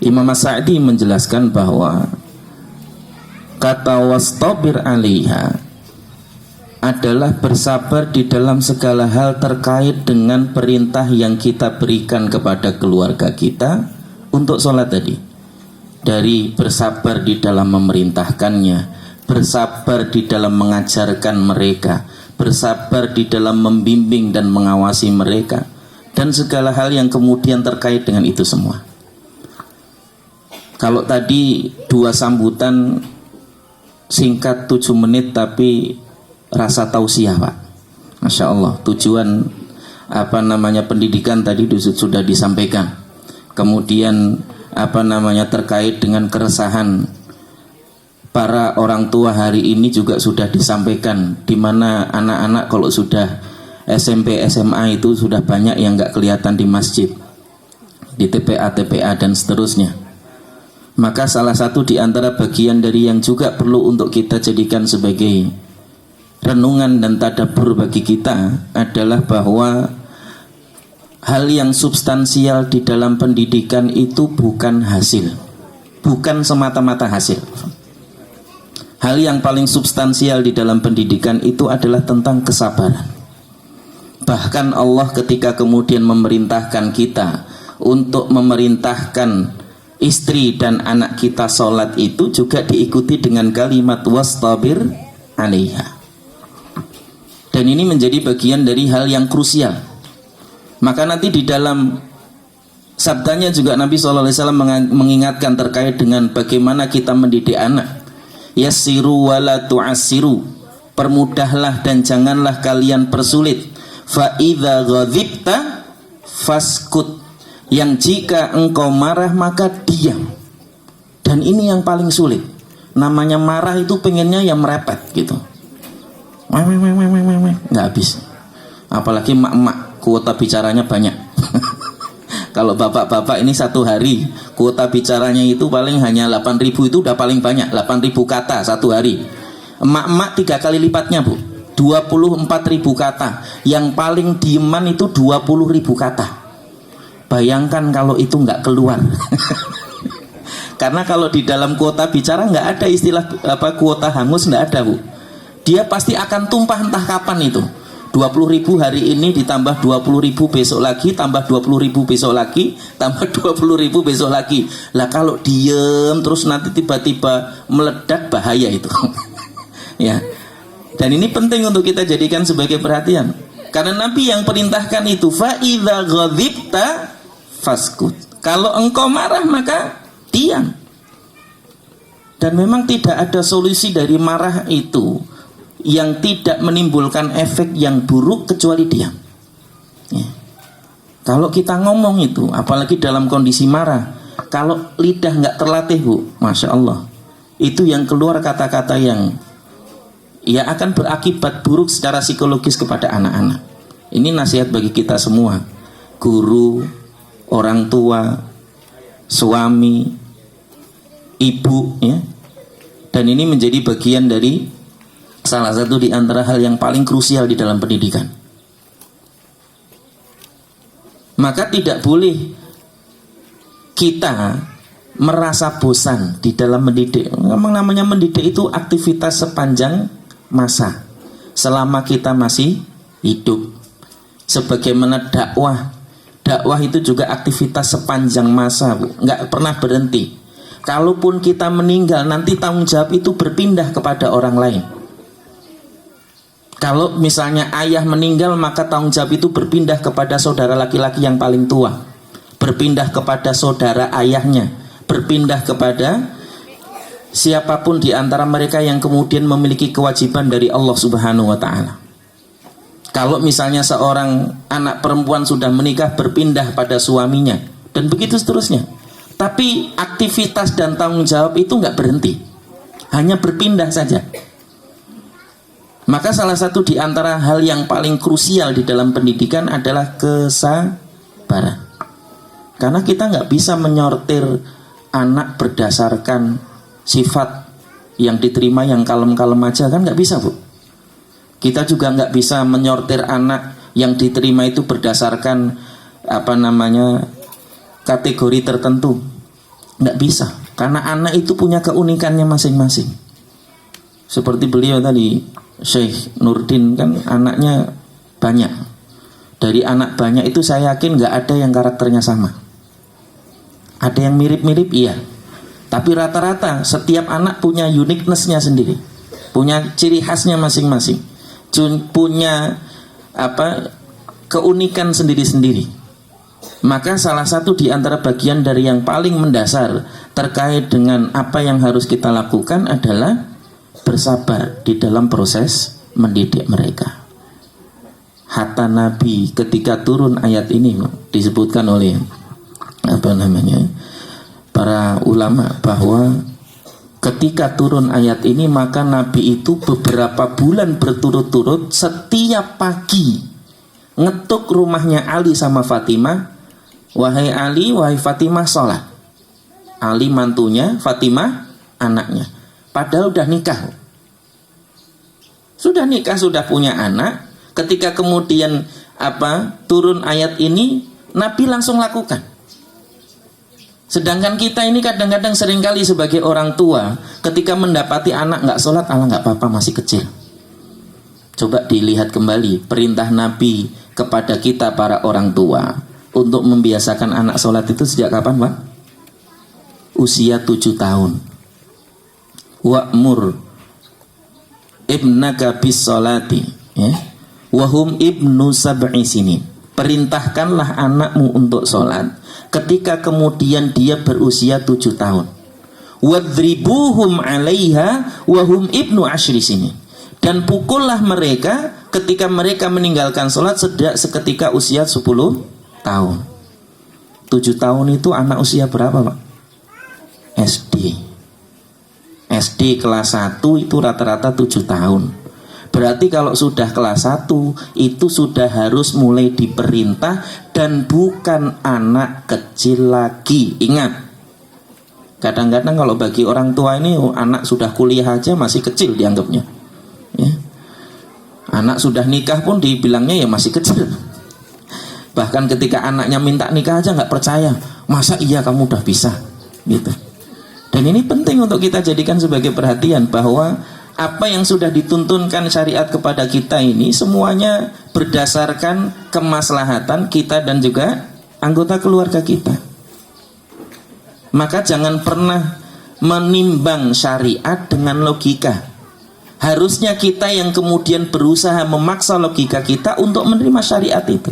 Imam As-Sa'di menjelaskan bahwa kata wastabir 'alaiha adalah bersabar di dalam segala hal terkait dengan perintah yang kita berikan kepada keluarga kita untuk sholat tadi. Dari bersabar di dalam memerintahkannya, bersabar di dalam mengajarkan mereka, bersabar di dalam membimbing dan mengawasi mereka, dan segala hal yang kemudian terkait dengan itu semua. Kalau tadi 2 sambutan singkat 7 menit tapi rasa tausiah, Pak. Masya Allah, tujuan pendidikan tadi sudah disampaikan. Kemudian terkait dengan keresahan para orang tua hari ini juga sudah disampaikan, di mana anak-anak kalau sudah SMP, SMA itu sudah banyak yang nggak kelihatan di masjid, di TPA dan seterusnya. Maka salah satu di antara bagian dari yang juga perlu untuk kita jadikan sebagai renungan dan tadabbur bagi kita adalah bahwa hal yang substansial di dalam pendidikan itu bukan hasil, bukan semata-mata hasil. Hal yang paling substansial di dalam pendidikan itu adalah tentang kesabaran. Bahkan Allah ketika kemudian memerintahkan kita untuk memerintahkan istri dan anak kita sholat itu juga diikuti dengan kalimat wastabir 'alaiha. Dan ini menjadi bagian dari hal yang krusial. Maka nanti di dalam sabdanya juga Nabi SAW mengingatkan terkait dengan bagaimana kita mendidik anak. Yassiru wala tu'assiru, permudahlah dan janganlah kalian persulit. Fa idza ghadibta faskut, yang jika engkau marah maka diam. Dan ini yang paling sulit. Namanya marah itu pengennya yang merepet gitu, nggak habis. Apalagi emak-emak, kuota bicaranya banyak. Kalau bapak-bapak ini satu hari kuota bicaranya itu paling hanya 8.000, itu udah paling banyak, 8.000 kata satu hari. Emak-emak 3 kali lipatnya, Bu, 24.000 kata. Yang paling dieman itu 20.000 kata. Bayangkan kalau itu nggak keluar. Karena kalau di dalam kuota bicara nggak ada istilah kuota hangus, nggak ada, Bu. Dia pasti akan tumpah entah kapan itu. 20.000 hari ini ditambah 20.000 besok lagi, tambah 20.000 besok lagi, tambah 20.000 besok lagi. Lah kalau diem terus nanti tiba-tiba meledak, bahaya itu. Ya. Dan ini penting untuk kita jadikan sebagai perhatian. Karena Nabi yang perintahkan itu fa idza ghadibta faskut. Kalau engkau marah maka diam. Dan memang tidak ada solusi dari marah itu yang tidak menimbulkan efek yang buruk kecuali diam. Ya. Kalau kita ngomong itu, apalagi dalam kondisi marah, kalau lidah nggak terlatih, Bu, Masya Allah, itu yang keluar kata-kata yang ya akan berakibat buruk secara psikologis kepada anak-anak. Ini nasihat bagi kita semua, guru, orang tua, suami, ibu, ya. Dan ini menjadi bagian dari salah satu di antara hal yang paling krusial di dalam pendidikan. Maka tidak boleh kita merasa bosan di dalam mendidik. Memang namanya mendidik itu aktivitas sepanjang masa, selama kita masih hidup. Sebagaimana dakwah itu juga aktivitas sepanjang masa, Bu, nggak pernah berhenti. Kalaupun kita meninggal, nanti tanggung jawab itu berpindah kepada orang lain. Kalau misalnya ayah meninggal, maka tanggung jawab itu berpindah kepada saudara laki-laki yang paling tua, berpindah kepada saudara ayahnya, berpindah kepada siapapun di antara mereka yang kemudian memiliki kewajiban dari Allah Subhanahu wa Ta'ala. Kalau misalnya seorang anak perempuan sudah menikah, berpindah pada suaminya, dan begitu seterusnya. Tapi aktivitas dan tanggung jawab itu nggak berhenti, hanya berpindah saja. Maka salah satu di antara hal yang paling krusial di dalam pendidikan adalah kesabaran. Karena kita nggak bisa menyortir anak berdasarkan sifat yang diterima yang kalem-kalem aja, kan nggak bisa, Bu. Kita juga nggak bisa menyortir anak yang diterima itu berdasarkan kategori tertentu. nggak bisa, karena anak itu punya keunikannya masing-masing. Seperti beliau tadi, Syekh Nurdin, kan anaknya banyak. Dari anak banyak itu saya yakin nggak ada yang karakternya sama. Ada yang mirip-mirip, iya. Tapi rata-rata setiap anak punya uniqueness-nya sendiri, punya ciri khasnya masing-masing, punya keunikan sendiri-sendiri. Maka salah satu di antara bagian dari yang paling mendasar terkait dengan apa yang harus kita lakukan adalah bersabar di dalam proses mendidik mereka. Hatta Nabi ketika turun ayat ini disebutkan oleh para ulama bahwa ketika turun ayat ini maka Nabi itu beberapa bulan berturut-turut setiap pagi ngetuk rumahnya Ali sama Fatimah, wahai Ali, wahai Fatimah sholat. Ali mantunya, Fatimah anaknya. Padahal udah nikah. Sudah nikah, sudah punya anak. Ketika kemudian turun ayat ini, Nabi langsung lakukan. Sedangkan kita ini kadang-kadang seringkali sebagai orang tua, ketika mendapati anak nggak sholat, nggak apa-apa, masih kecil. Coba dilihat kembali perintah Nabi kepada kita para orang tua untuk membiasakan anak sholat itu sejak kapan, Pak? Usia 7 tahun. Wa'mur ibnaka bis sholati, ya, wahum ibnu sab'i sinin. Perintahkanlah anakmu untuk sholat ketika kemudian dia berusia 7 tahun. Wadribuhum 'alaiha wahum ibnu asyri sinin. Dan pukullah mereka ketika mereka meninggalkan sholat seketika usia 10 tahun. 7 tahun itu anak usia berapa, Pak? SD kelas 1 itu rata-rata 7 tahun. Berarti kalau sudah kelas 1 itu sudah harus mulai diperintah dan bukan anak kecil lagi. Ingat, kadang-kadang kalau bagi orang tua ini anak sudah kuliah aja masih kecil dianggapnya, ya. Anak sudah nikah pun dibilangnya ya masih kecil. Bahkan ketika anaknya minta nikah aja nggak percaya, masa iya kamu udah bisa, gitu. Dan ini penting untuk kita jadikan sebagai perhatian bahwa apa yang sudah dituntunkan syariat kepada kita ini semuanya berdasarkan kemaslahatan kita dan juga anggota keluarga kita. Maka jangan pernah menimbang syariat dengan logika. Harusnya kita yang kemudian berusaha memaksa logika kita untuk menerima syariat itu.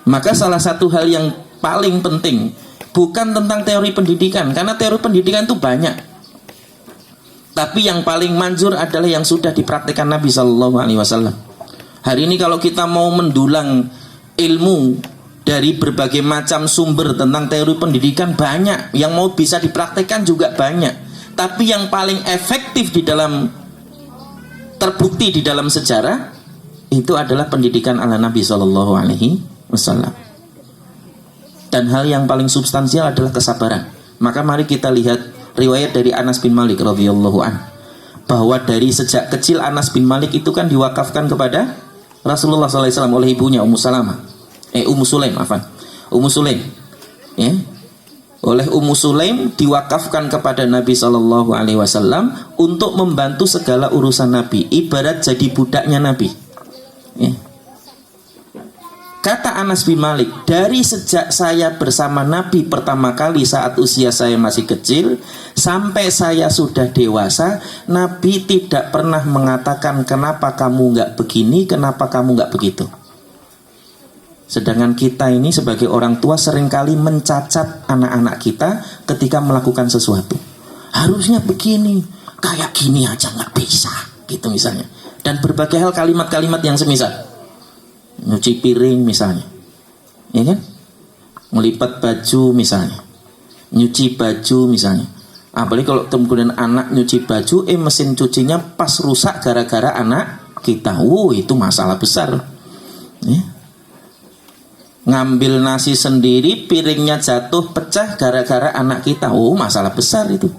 Maka salah satu hal yang paling penting bukan tentang teori pendidikan, karena teori pendidikan itu banyak. Tapi yang paling manjur adalah yang sudah dipraktikkan Nabi SAW. Hari ini kalau kita mau mendulang ilmu dari berbagai macam sumber tentang teori pendidikan banyak, yang mau bisa dipraktikkan juga banyak. Tapi yang paling efektif di dalam terbukti di dalam sejarah itu adalah pendidikan ala Nabi SAW. Dan hal yang paling substansial adalah kesabaran. Maka mari kita lihat riwayat dari Anas bin Malik radhiyallahu an, bahwa dari sejak kecil Anas bin Malik itu kan diwakafkan kepada Rasulullah SAW oleh ibunya Ummu Sulaim, ya. Oleh Ummu Sulaim diwakafkan kepada Nabi SAW untuk membantu segala urusan Nabi, ibarat jadi budaknya Nabi, ya. Kata Anas bin Malik, dari sejak saya bersama Nabi pertama kali saat usia saya masih kecil sampai saya sudah dewasa, Nabi tidak pernah mengatakan kenapa kamu nggak begini, kenapa kamu nggak begitu. Sedangkan kita ini sebagai orang tua seringkali mencacat anak-anak kita ketika melakukan sesuatu. Harusnya begini, kayak gini aja nggak bisa, gitu misalnya. Dan berbagai hal kalimat-kalimat yang semisal. Nyuci piring misalnya, ya kan? Melipat baju misalnya, nyuci baju misalnya. Apalagi kalau kemudian anak nyuci baju, mesin cucinya pas rusak gara-gara anak kita. Itu masalah besar, ya. Ngambil nasi sendiri, piringnya jatuh pecah gara-gara anak kita. Masalah besar itu.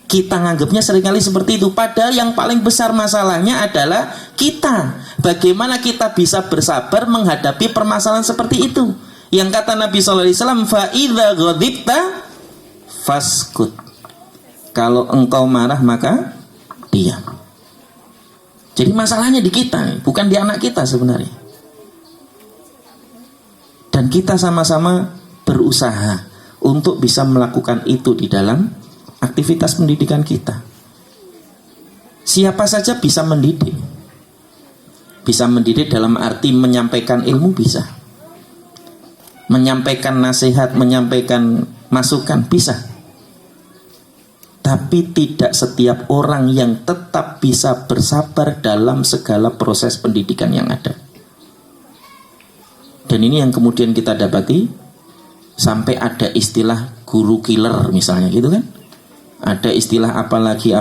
Kita nganggapnya seringkali seperti itu. Padahal yang paling besar masalahnya adalah kita. Bagaimana kita bisa bersabar menghadapi permasalahan seperti itu. Yang kata Nabi SAW, fa idza ghadibta faskut. Kalau engkau marah maka diam. Jadi masalahnya di kita, bukan di anak kita sebenarnya. Dan kita sama-sama berusaha untuk bisa melakukan itu di dalam aktivitas pendidikan kita. Siapa saja bisa mendidik. Bisa mendidik dalam arti menyampaikan ilmu bisa. Menyampaikan nasihat, menyampaikan masukan bisa. Tapi tidak setiap orang yang tetap bisa bersabar dalam segala proses pendidikan yang ada. Dan ini yang kemudian kita dapati, sampai ada istilah guru killer misalnya gitu kan. Ada istilah apalagi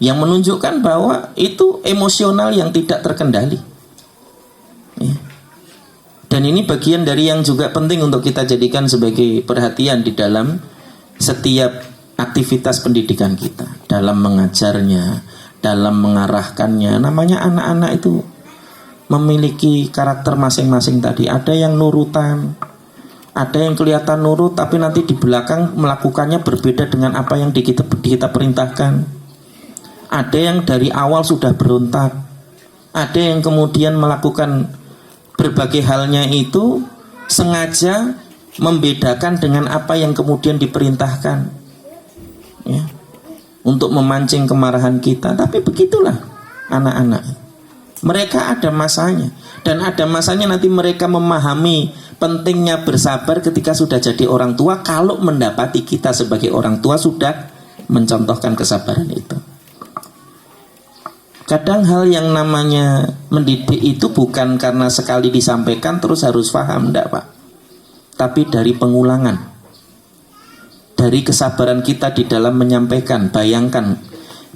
yang menunjukkan bahwa itu emosional yang tidak terkendali. Ya. Dan ini bagian dari yang juga penting untuk kita jadikan sebagai perhatian di dalam setiap aktivitas pendidikan kita, dalam mengajarnya, dalam mengarahkannya. Namanya anak-anak itu memiliki karakter masing-masing tadi. Ada yang nurutan, ada yang kelihatan nurut tapi nanti di belakang melakukannya berbeda dengan apa yang kita perintahkan. Ada yang dari awal sudah berontak. Ada yang kemudian melakukan berbagai halnya itu sengaja membedakan dengan apa yang kemudian diperintahkan. Ya, untuk memancing kemarahan kita. Tapi begitulah anak-anak. Mereka ada masanya. Dan ada masanya nanti mereka memahami pentingnya bersabar ketika sudah jadi orang tua, kalau mendapati kita sebagai orang tua sudah mencontohkan kesabaran itu. Kadang hal yang namanya mendidik itu bukan karena sekali disampaikan terus harus paham, enggak Pak. Tapi dari pengulangan, dari kesabaran kita di dalam menyampaikan. Bayangkan,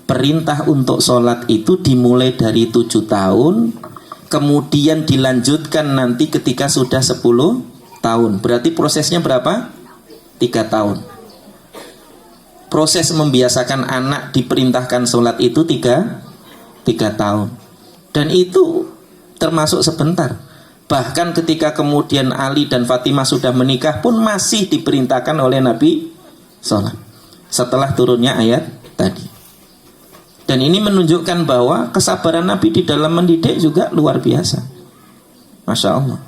perintah untuk sholat itu dimulai dari 7 tahun, kemudian dilanjutkan nanti ketika sudah 10 tahun. Berarti prosesnya berapa? 3 tahun. Proses membiasakan anak diperintahkan sholat itu 3 tahun. Dan itu termasuk sebentar. Bahkan ketika kemudian Ali dan Fatimah sudah menikah pun masih diperintahkan oleh Nabi sholat setelah turunnya ayat tadi. Dan ini menunjukkan bahwa kesabaran Nabi di dalam mendidik juga luar biasa. Masya Allah.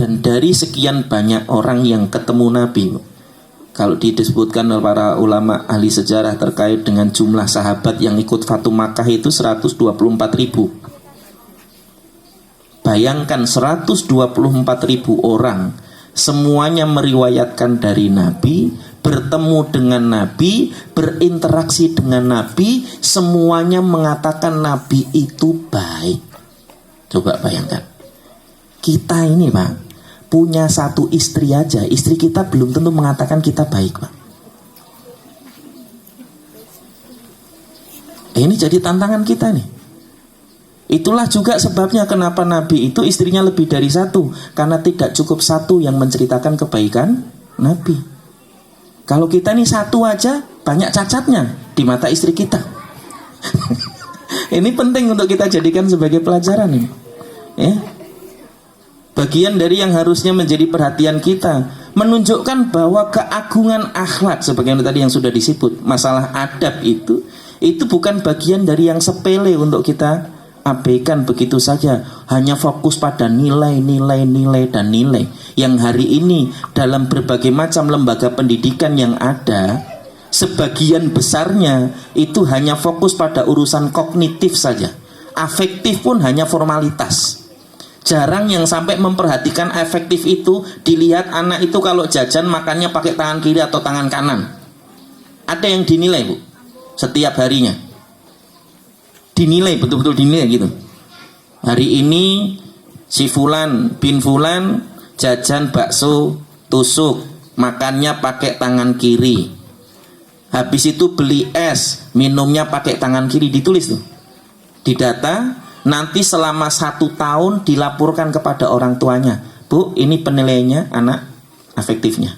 Dan dari sekian banyak orang yang ketemu Nabi, kalau disebutkan oleh para ulama ahli sejarah terkait dengan jumlah sahabat yang ikut Fatu Makkah itu 124.000. Bayangkan 124.000 orang semuanya meriwayatkan dari Nabi, bertemu dengan Nabi, berinteraksi dengan Nabi, semuanya mengatakan Nabi itu baik. Coba bayangkan, kita ini Pak, punya satu istri aja, istri kita belum tentu mengatakan kita baik Pak. Ini jadi tantangan kita nih. Itulah juga sebabnya kenapa Nabi itu istrinya lebih dari satu, karena tidak cukup satu yang menceritakan kebaikan Nabi. Kalau kita nih satu aja banyak cacatnya di mata istri kita. Ini penting untuk kita jadikan sebagai pelajaran nih. Ya. Bagian dari yang harusnya menjadi perhatian kita, menunjukkan bahwa keagungan akhlak sebagaimana tadi yang sudah disebut, masalah adab itu bukan bagian dari yang sepele untuk kita abaikan begitu saja, hanya fokus pada nilai dan nilai. Yang hari ini dalam berbagai macam lembaga pendidikan yang ada, sebagian besarnya itu hanya fokus pada urusan kognitif saja. Afektif pun hanya formalitas. Jarang yang sampai memperhatikan efektif itu. Dilihat anak itu kalau jajan makannya pakai tangan kiri atau tangan kanan. Ada yang dinilai Bu, setiap harinya. Dinilai, betul-betul dinilai gitu. Hari ini si Fulan bin Fulan jajan bakso tusuk, makannya pakai tangan kiri. Habis itu beli es, minumnya pakai tangan kiri. Ditulis tuh, didata. Nanti selama 1 tahun dilaporkan kepada orang tuanya, Bu, ini penilaiannya anak afektifnya.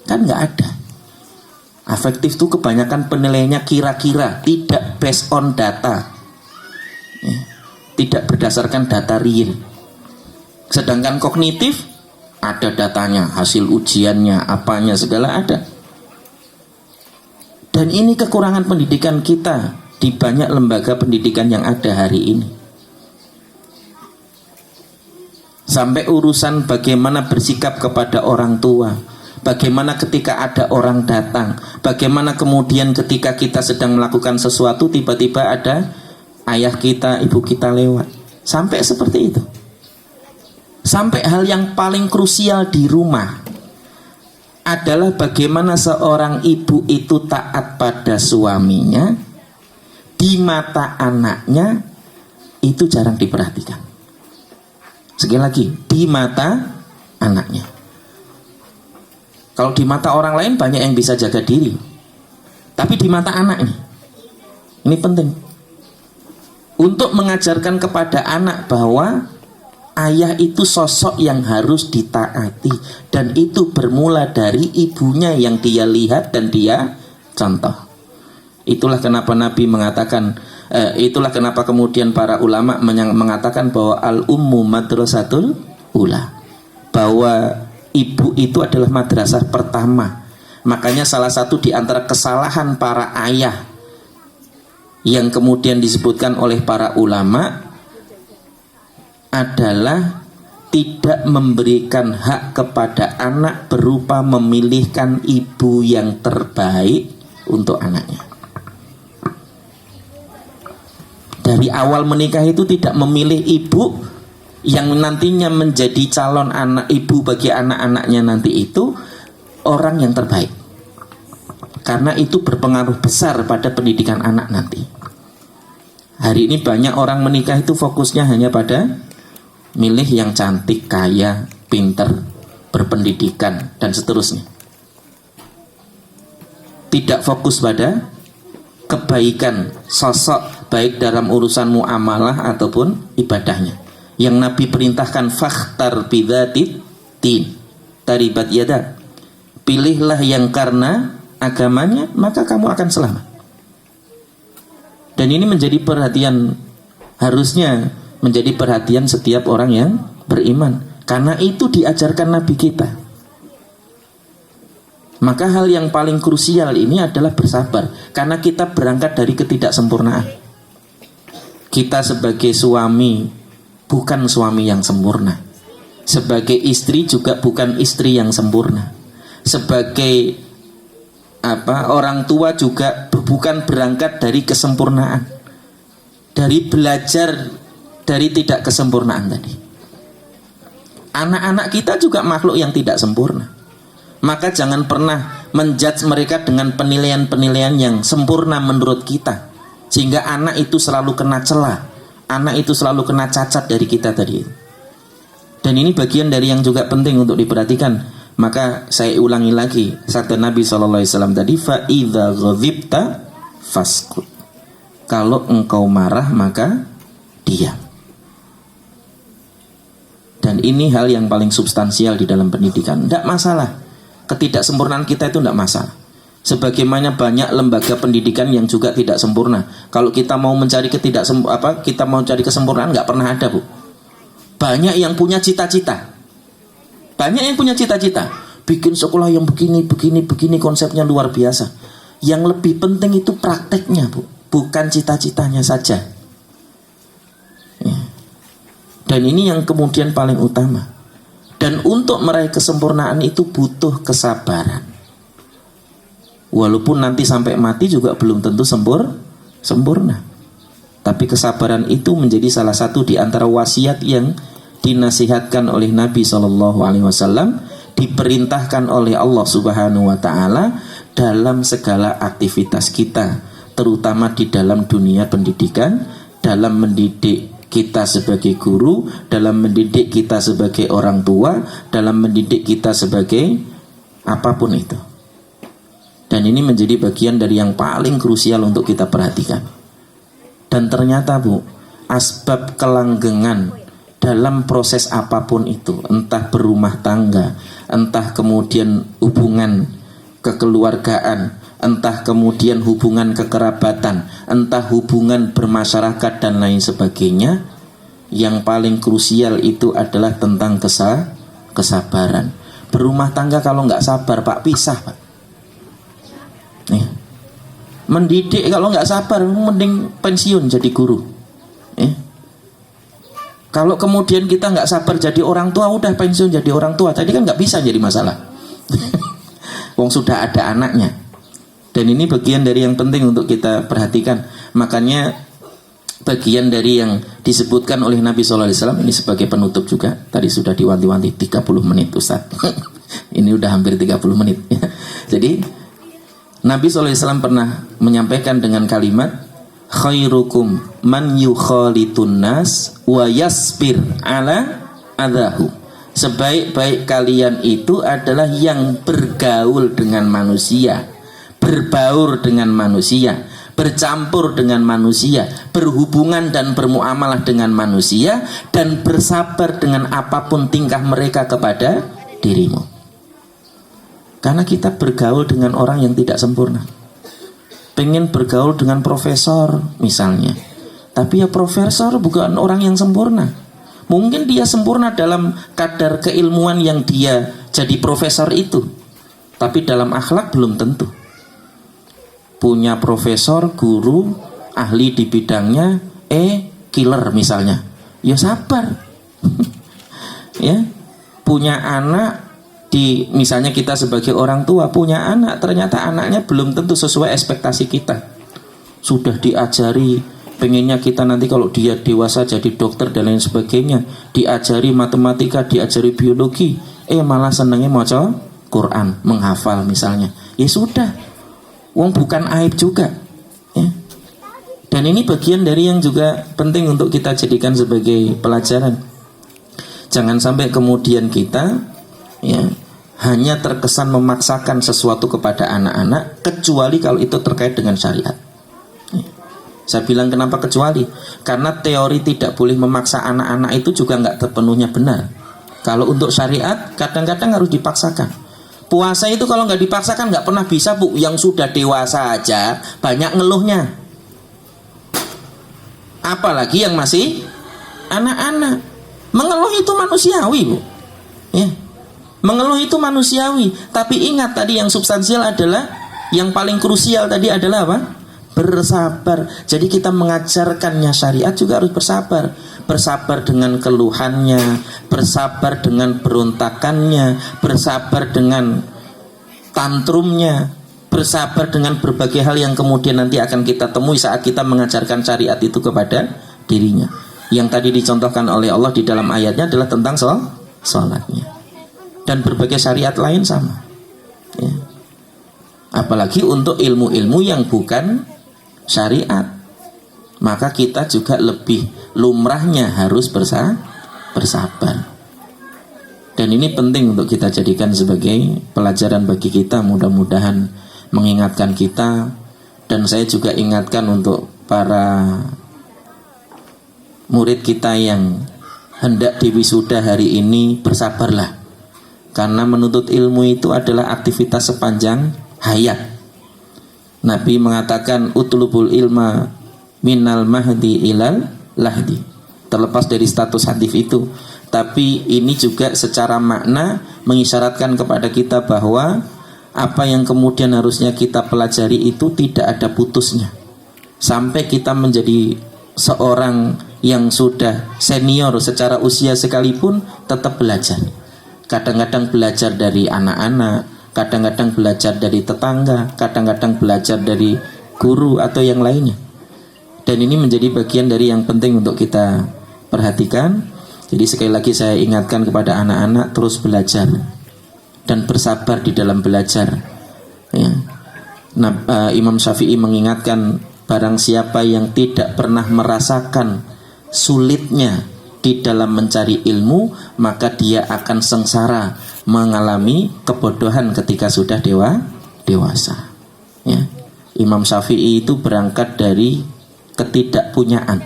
Kan nggak ada. Afektif itu kebanyakan penilaiannya kira-kira, tidak based on data, ya, tidak berdasarkan data real. Sedangkan kognitif ada datanya, hasil ujiannya, apanya segala ada. Dan ini kekurangan pendidikan kita di banyak lembaga pendidikan yang ada hari ini. Sampai urusan bagaimana bersikap kepada orang tua, bagaimana ketika ada orang datang, bagaimana kemudian ketika kita sedang melakukan sesuatu tiba-tiba ada ayah kita, ibu kita lewat. Sampai seperti itu. Sampai hal yang paling krusial di rumah adalah bagaimana seorang ibu itu taat pada suaminya, di mata anaknya itu jarang diperhatikan. Sekali lagi, di mata anaknya. Kalau di mata orang lain banyak yang bisa jaga diri, tapi di mata anak ini penting untuk mengajarkan kepada anak bahwa ayah itu sosok yang harus ditaati, dan itu bermula dari ibunya yang dia lihat dan dia contoh. Itulah kenapa Nabi mengatakan, itulah kenapa kemudian para ulama mengatakan bahwa al-ummu madrasatul ula, bahwa ibu itu adalah madrasah pertama. Makanya salah satu di antara kesalahan para ayah yang kemudian disebutkan oleh para ulama adalah tidak memberikan hak kepada anak berupa memilihkan ibu yang terbaik untuk anaknya. Dari awal menikah itu tidak memilih ibu yang nantinya menjadi calon anak ibu bagi anak-anaknya nanti itu orang yang terbaik. Karena itu berpengaruh besar pada pendidikan anak nanti. Hari ini banyak orang menikah itu fokusnya hanya pada milih yang cantik, kaya, pinter, berpendidikan, dan seterusnya. Tidak fokus pada kebaikan sosok baik dalam urusan muamalah ataupun ibadahnya. Yang Nabi perintahkan fakhtar bidzatit tin taribat yada. Pilihlah yang karena agamanya maka kamu akan selamat. Dan ini menjadi perhatian, harusnya menjadi perhatian setiap orang yang beriman, karena itu diajarkan Nabi kita. Maka hal yang paling krusial ini adalah bersabar, karena kita berangkat dari ketidaksempurnaan. Kita sebagai suami bukan suami yang sempurna, sebagai istri juga bukan istri yang sempurna, sebagai orang tua juga bukan berangkat dari kesempurnaan, dari belajar dari tidak kesempurnaan tadi. Anak-anak kita juga makhluk yang tidak sempurna. Maka jangan pernah menjudge mereka dengan penilaian-penilaian yang sempurna menurut kita, sehingga anak itu selalu kena celah, anak itu selalu kena cacat dari kita tadi. Dan ini bagian dari yang juga penting untuk diperhatikan. Maka saya ulangi lagi sabda Nabi SAW tadi, fa idza ghadibta faskut. Kalau engkau marah maka diam. Dan ini hal yang paling substansial di dalam pendidikan. Tidak masalah, ketidaksempurnaan kita itu tidak masalah. Sebagaimana banyak lembaga pendidikan yang juga tidak sempurna. Kalau kita mau mencari kita mau cari kesempurnaan nggak pernah ada, Bu. Banyak yang punya cita-cita. Banyak yang punya cita-cita. Bikin sekolah yang begini konsepnya luar biasa. Yang lebih penting itu prakteknya, Bu. Bukan cita-citanya saja. Dan ini yang kemudian paling utama. Dan untuk meraih kesempurnaan itu butuh kesabaran. Walaupun nanti sampai mati juga belum tentu sempurna. Tapi kesabaran itu menjadi salah satu di antara wasiat yang dinasihatkan oleh Nabi SAW, diperintahkan oleh Allah Subhanahu wa Ta'ala dalam segala aktivitas kita, terutama di dalam dunia pendidikan, dalam mendidik kita sebagai guru, dalam mendidik kita sebagai orang tua, dalam mendidik kita sebagai apapun itu. Dan ini menjadi bagian dari yang paling krusial untuk kita perhatikan. Dan ternyata, Bu, asbab kelanggengan dalam proses apapun itu, entah berumah tangga, entah kemudian hubungan kekeluargaan, entah kemudian hubungan kekerabatan, entah hubungan bermasyarakat dan lain sebagainya, yang paling krusial itu adalah tentang kesabaran. Berumah tangga kalau nggak sabar Pak, pisah Pak. Nih. Mendidik kalau nggak sabar mending pensiun jadi guru. Kalau kemudian kita nggak sabar jadi orang tua, udah pensiun jadi orang tua, tadi kan nggak bisa jadi masalah. Wong sudah ada anaknya. Dan ini bagian dari yang penting untuk kita perhatikan. Makanya bagian dari yang disebutkan oleh Nabi SAW ini sebagai penutup juga. Tadi sudah diwanti-wanti 30 menit Ustaz. Ini udah hampir 30 menit. Jadi Nabi SAW pernah menyampaikan dengan kalimat, khairukum man yukhalitun nas wa yasbir ala adahu. Sebaik-baik kalian itu adalah yang bergaul dengan manusia, berbaur dengan manusia, bercampur dengan manusia, berhubungan dan bermuamalah dengan manusia, dan bersabar dengan apapun tingkah mereka kepada dirimu. Karena kita bergaul dengan orang yang tidak sempurna. Pengen bergaul dengan profesor misalnya, tapi ya profesor bukan orang yang sempurna. Mungkin dia sempurna dalam kadar keilmuan yang dia jadi profesor itu, tapi dalam akhlak belum tentu. Punya profesor, guru, ahli di bidangnya, killer misalnya, ya sabar. Ya, punya anak misalnya kita sebagai orang tua punya anak, ternyata anaknya belum tentu sesuai ekspektasi kita. Sudah diajari, pengennya kita nanti kalau dia dewasa jadi dokter dan lain sebagainya, diajari matematika, diajari biologi, malah senengnya maca Quran, menghafal misalnya. Ya sudah, wong bukan aib juga, ya. Dan ini bagian dari yang juga penting untuk kita jadikan sebagai pelajaran. Jangan sampai kemudian kita, ya, hanya terkesan memaksakan sesuatu kepada anak-anak, kecuali kalau itu terkait dengan syariat. Saya bilang kenapa kecuali? Karena teori tidak boleh memaksa anak-anak itu juga nggak terpenuhnya benar. Kalau untuk syariat kadang-kadang harus dipaksakan. Puasa itu kalau nggak dipaksakan nggak pernah bisa, Bu. Yang sudah dewasa aja banyak ngeluhnya, apalagi yang masih anak-anak. Mengeluh itu manusiawi, Bu, ya. Mengeluh itu manusiawi. Tapi ingat tadi yang substansial adalah, yang paling krusial tadi adalah apa? Bersabar. Jadi kita mengajarkannya syariat juga harus bersabar. Bersabar dengan keluhannya, bersabar dengan berontakannya, bersabar dengan tantrumnya, bersabar dengan berbagai hal yang kemudian nanti akan kita temui saat kita mengajarkan syariat itu kepada dirinya. Yang tadi dicontohkan oleh Allah di dalam ayatnya adalah tentang sholatnya. Dan berbagai syariat lain sama, ya. Apalagi untuk ilmu-ilmu yang bukan syariat, maka kita juga lebih lumrahnya harus bersabar. Dan ini penting untuk kita jadikan sebagai pelajaran bagi kita, mudah-mudahan mengingatkan kita. Dan saya juga ingatkan untuk para murid kita yang hendak diwisuda hari ini, bersabarlah. Karena menuntut ilmu itu adalah aktivitas sepanjang hayat. Nabi mengatakan utlubul ilma minal mahdi ilal lahdi. Terlepas dari status hadis itu, tapi ini juga secara makna mengisyaratkan kepada kita bahwa apa yang kemudian harusnya kita pelajari itu tidak ada putusnya. Sampai kita menjadi seorang yang sudah senior secara usia sekalipun tetap belajar. Kadang-kadang belajar dari anak-anak, kadang-kadang belajar dari tetangga, kadang-kadang belajar dari guru atau yang lainnya. Dan ini menjadi bagian dari yang penting untuk kita perhatikan. Jadi sekali lagi saya ingatkan kepada anak-anak, terus belajar dan bersabar di dalam belajar, ya. Imam Syafi'i mengingatkan, barang siapa yang tidak pernah merasakan sulitnya di dalam mencari ilmu, maka dia akan sengsara mengalami kebodohan ketika sudah dewasa, ya. Imam Syafi'i itu berangkat dari ketidakpunyaan,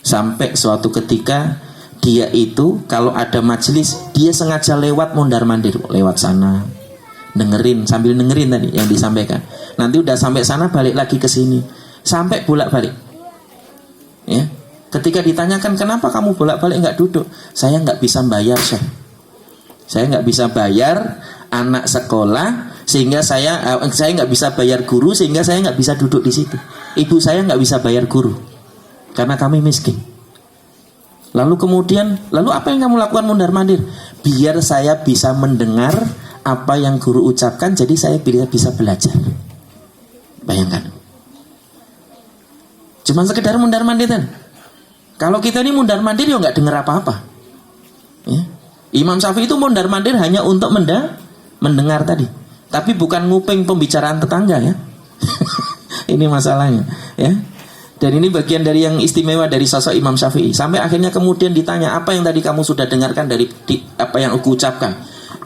sampai suatu ketika dia itu kalau ada majelis dia sengaja lewat mondar-mandir, lewat sana dengerin, sambil dengerin tadi yang disampaikan. Nanti udah sampai sana balik lagi ke sini, sampai bolak-balik, ya. Ketika ditanyakan kenapa kamu bolak-balik nggak duduk, saya nggak bisa bayar, Syekh. Saya nggak bisa bayar anak sekolah, sehingga saya nggak bisa bayar guru, sehingga saya nggak bisa duduk di situ. Ibu saya nggak bisa bayar guru karena kami miskin. Lalu apa yang kamu lakukan mundar mandir? Biar saya bisa mendengar apa yang guru ucapkan, jadi saya bisa belajar. Bayangkan, cuma sekedar mundar mandir kan? Kalau kita ini mundar mandir ya nggak dengar apa-apa. Ya. Imam Syafi'i itu mundar mandir hanya untuk mendengar tadi, tapi bukan nguping pembicaraan tetangga ya. Ini masalahnya, ya. Dan ini bagian dari yang istimewa dari sosok Imam Syafi'i. Sampai akhirnya kemudian ditanya, apa yang tadi kamu sudah dengarkan dari apa yang aku ucapkan?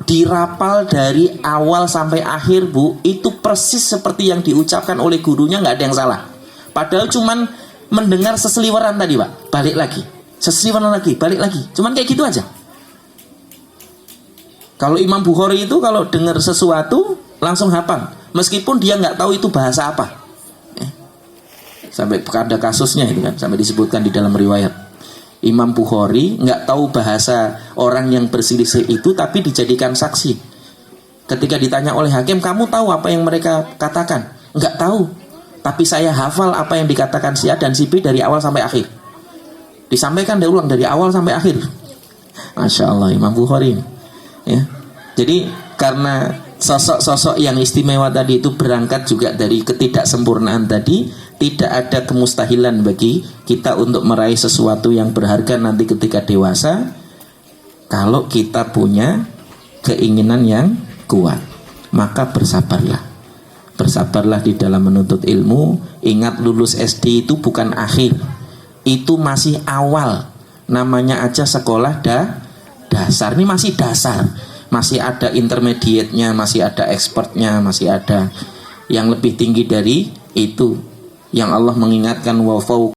Dirapal dari awal sampai akhir, Bu. Itu persis seperti yang diucapkan oleh gurunya, nggak ada yang salah. Padahal cuman mendengar seseliweran tadi, Pak. Balik lagi, seseliweran lagi, balik lagi. Cuman kayak gitu aja. Kalau Imam Bukhari itu kalau dengar sesuatu langsung hafal, meskipun dia nggak tahu itu bahasa apa. Sampai ada kasusnya itu kan, sampai disebutkan di dalam riwayat. Imam Bukhari nggak tahu bahasa orang yang berselisih itu, tapi dijadikan saksi. Ketika ditanya oleh hakim, kamu tahu apa yang mereka katakan? Nggak tahu. Tapi saya hafal apa yang dikatakan si A dan si B dari awal sampai akhir. Disampaikan ulang dari awal sampai akhir. Masya Allah, Imam Bukhari. Ya. Jadi karena sosok-sosok yang istimewa tadi itu berangkat juga dari ketidaksempurnaan tadi, tidak ada kemustahilan bagi kita untuk meraih sesuatu yang berharga nanti ketika dewasa, kalau kita punya keinginan yang kuat. Maka bersabarlah. Bersabarlah di dalam menuntut ilmu. Ingat, lulus SD itu bukan akhir, itu masih awal. Namanya aja sekolah dasar. Ini masih dasar, masih ada intermediate-nya, masih ada expert-nya, masih ada yang lebih tinggi dari itu. Yang Allah mengingatkan, wa